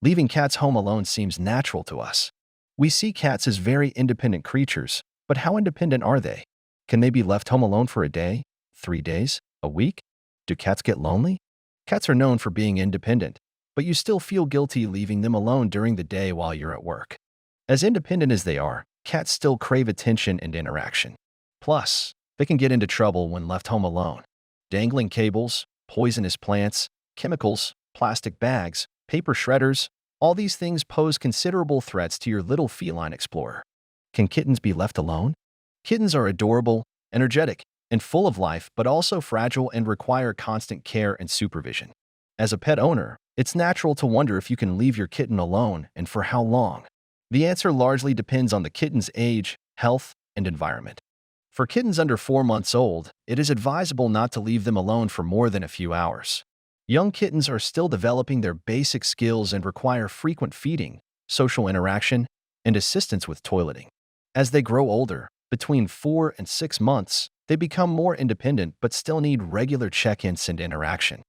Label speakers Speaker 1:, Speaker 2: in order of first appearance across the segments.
Speaker 1: Leaving cats home alone seems natural to us. We see cats as very independent creatures, but how independent are they? Can they be left home alone for a day, 3 days, a week? Do cats get lonely? Cats are known for being independent, but you still feel guilty leaving them alone during the day while you're at work. As independent as they are, cats still crave attention and interaction. Plus, they can get into trouble when left home alone. Dangling cables, poisonous plants, chemicals, plastic bags, paper shredders, all these things pose considerable threats to your little feline explorer. Can kittens be left alone? Kittens are adorable, energetic, and full of life, but also fragile and require constant care and supervision. As a pet owner, it's natural to wonder if you can leave your kitten alone and for how long. The answer largely depends on the kitten's age, health, and environment. For kittens under 4 months old, it is advisable not to leave them alone for more than a few hours. Young kittens are still developing their basic skills and require frequent feeding, social interaction, and assistance with toileting. As they grow older, between 4 and 6 months, they become more independent but still need regular check-ins and interaction.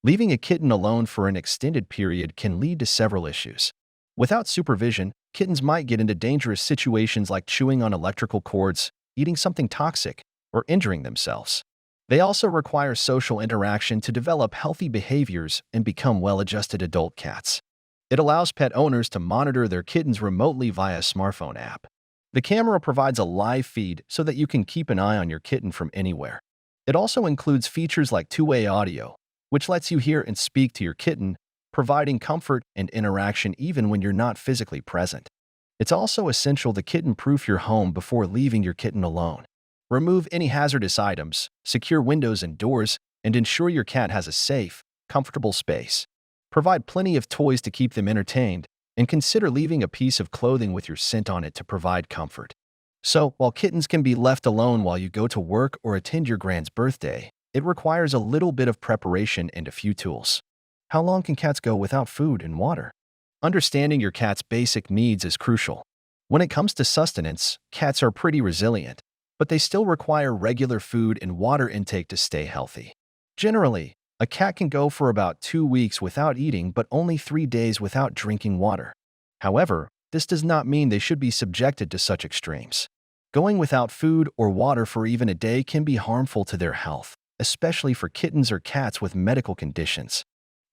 Speaker 1: Leaving a kitten alone for an extended period can lead to several issues. Without supervision, kittens might get into dangerous situations like chewing on electrical cords, eating something toxic, or injuring themselves. They also require social interaction to develop healthy behaviors and become well-adjusted adult cats. It allows pet owners to monitor their kittens remotely via a smartphone app. The camera provides a live feed so that you can keep an eye on your kitten from anywhere. It also includes features like two-way audio, which lets you hear and speak to your kitten, providing comfort and interaction even when you're not physically present. It's also essential to kitten-proof your home before leaving your kitten alone. Remove any hazardous items, secure windows and doors, and ensure your cat has a safe, comfortable space. Provide plenty of toys to keep them entertained, and consider leaving a piece of clothing with your scent on it to provide comfort. So, while kittens can be left alone while you go to work or attend your grand's birthday, it requires a little bit of preparation and a few tools. How long can cats go without food and water? Understanding your cat's basic needs is crucial. When it comes to sustenance, cats are pretty resilient, but they still require regular food and water intake to stay healthy. Generally, a cat can go for about 2 weeks without eating but only 3 days without drinking water. However, this does not mean they should be subjected to such extremes. Going without food or water for even a day can be harmful to their health, especially for kittens or cats with medical conditions.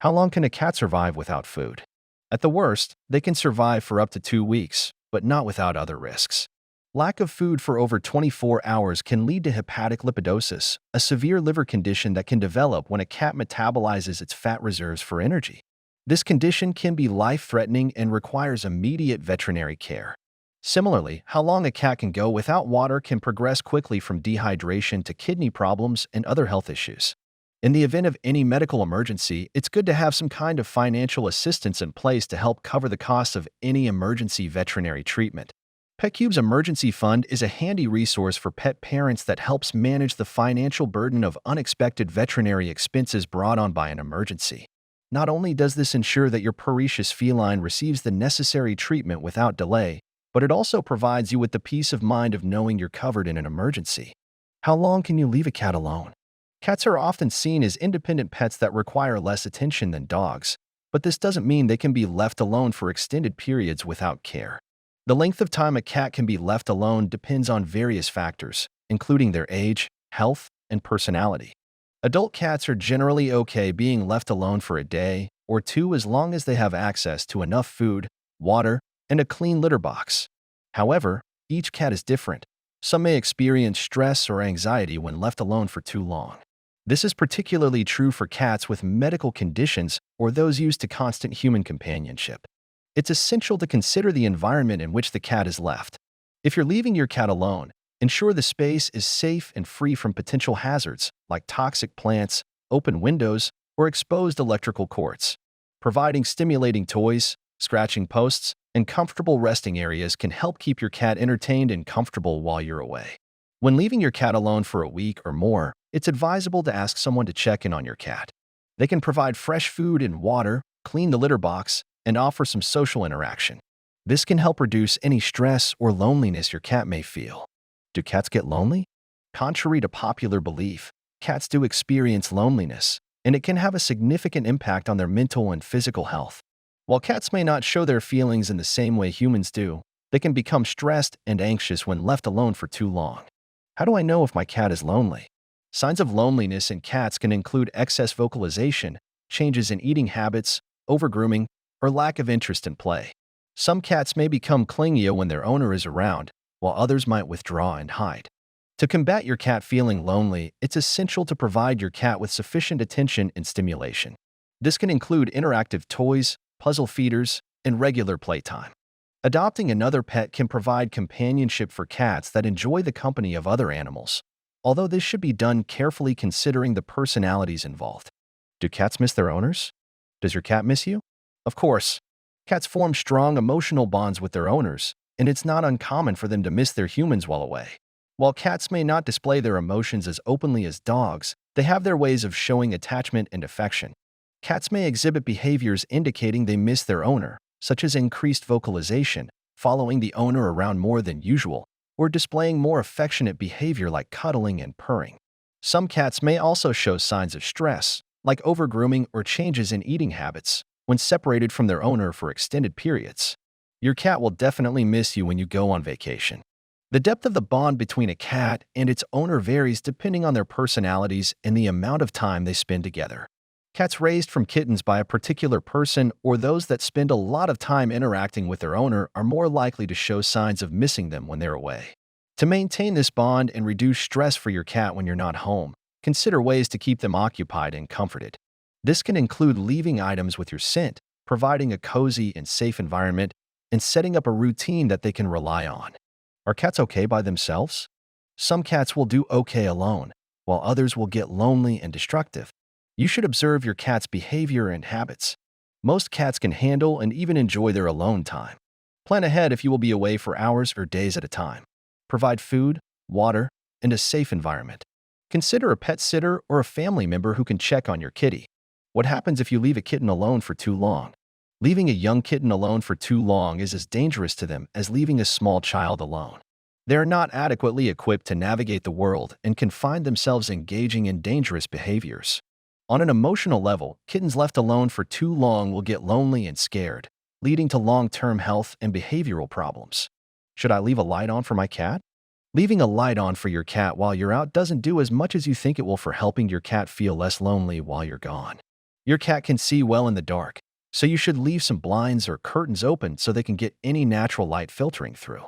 Speaker 1: How long can a cat survive without food? At the worst, they can survive for up to 2 weeks, but not without other risks. Lack of food for over 24 hours can lead to hepatic lipidosis, a severe liver condition that can develop when a cat metabolizes its fat reserves for energy. This condition can be life-threatening and requires immediate veterinary care. Similarly, how long a cat can go without water can progress quickly from dehydration to kidney problems and other health issues. In the event of any medical emergency, it's good to have some kind of financial assistance in place to help cover the costs of any emergency veterinary treatment. PetCube's Emergency Fund is a handy resource for pet parents that helps manage the financial burden of unexpected veterinary expenses brought on by an emergency. Not only does this ensure that your precious feline receives the necessary treatment without delay, but it also provides you with the peace of mind of knowing you're covered in an emergency. How long can you leave a cat alone? Cats are often seen as independent pets that require less attention than dogs, but this doesn't mean they can be left alone for extended periods without care. The length of time a cat can be left alone depends on various factors, including their age, health, and personality. Adult cats are generally okay being left alone for a day or 2 as long as they have access to enough food, water, and a clean litter box. However, each cat is different. Some may experience stress or anxiety when left alone for too long. This is particularly true for cats with medical conditions or those used to constant human companionship. It's essential to consider the environment in which the cat is left. If you're leaving your cat alone, ensure the space is safe and free from potential hazards like toxic plants, open windows, or exposed electrical cords. Providing stimulating toys, scratching posts, and comfortable resting areas can help keep your cat entertained and comfortable while you're away. When leaving your cat alone for a week or more, it's advisable to ask someone to check in on your cat. They can provide fresh food and water, clean the litter box, and offer some social interaction. This can help reduce any stress or loneliness your cat may feel. Do cats get lonely? Contrary to popular belief, cats do experience loneliness, and it can have a significant impact on their mental and physical health. While cats may not show their feelings in the same way humans do, they can become stressed and anxious when left alone for too long. How do I know if my cat is lonely? Signs of loneliness in cats can include excess vocalization, changes in eating habits, overgrooming, or lack of interest in play. Some cats may become clingier when their owner is around, while others might withdraw and hide. To combat your cat feeling lonely, it's essential to provide your cat with sufficient attention and stimulation. This can include interactive toys, puzzle feeders, and regular playtime. Adopting another pet can provide companionship for cats that enjoy the company of other animals, although this should be done carefully considering the personalities involved. Do cats miss their owners? Does your cat miss you? Of course. Cats form strong emotional bonds with their owners, and it's not uncommon for them to miss their humans while away. While cats may not display their emotions as openly as dogs, they have their ways of showing attachment and affection. Cats may exhibit behaviors indicating they miss their owner, such as increased vocalization, following the owner around more than usual, or displaying more affectionate behavior like cuddling and purring. Some cats may also show signs of stress, like overgrooming or changes in eating habits, when separated from their owner for extended periods. Your cat will definitely miss you when you go on vacation. The depth of the bond between a cat and its owner varies depending on their personalities and the amount of time they spend together. Cats raised from kittens by a particular person or those that spend a lot of time interacting with their owner are more likely to show signs of missing them when they're away. To maintain this bond and reduce stress for your cat when you're not home, consider ways to keep them occupied and comforted. This can include leaving items with your scent, providing a cozy and safe environment, and setting up a routine that they can rely on. Are cats okay by themselves? Some cats will do okay alone, while others will get lonely and destructive. You should observe your cat's behavior and habits. Most cats can handle and even enjoy their alone time. Plan ahead if you will be away for hours or days at a time. Provide food, water, and a safe environment. Consider a pet sitter or a family member who can check on your kitty. What happens if you leave a kitten alone for too long? Leaving a young kitten alone for too long is as dangerous to them as leaving a small child alone. They are not adequately equipped to navigate the world and can find themselves engaging in dangerous behaviors. On an emotional level, kittens left alone for too long will get lonely and scared, leading to long-term health and behavioral problems. Should I leave a light on for my cat? Leaving a light on for your cat while you're out doesn't do as much as you think it will for helping your cat feel less lonely while you're gone. Your cat can see well in the dark, so you should leave some blinds or curtains open so they can get any natural light filtering through.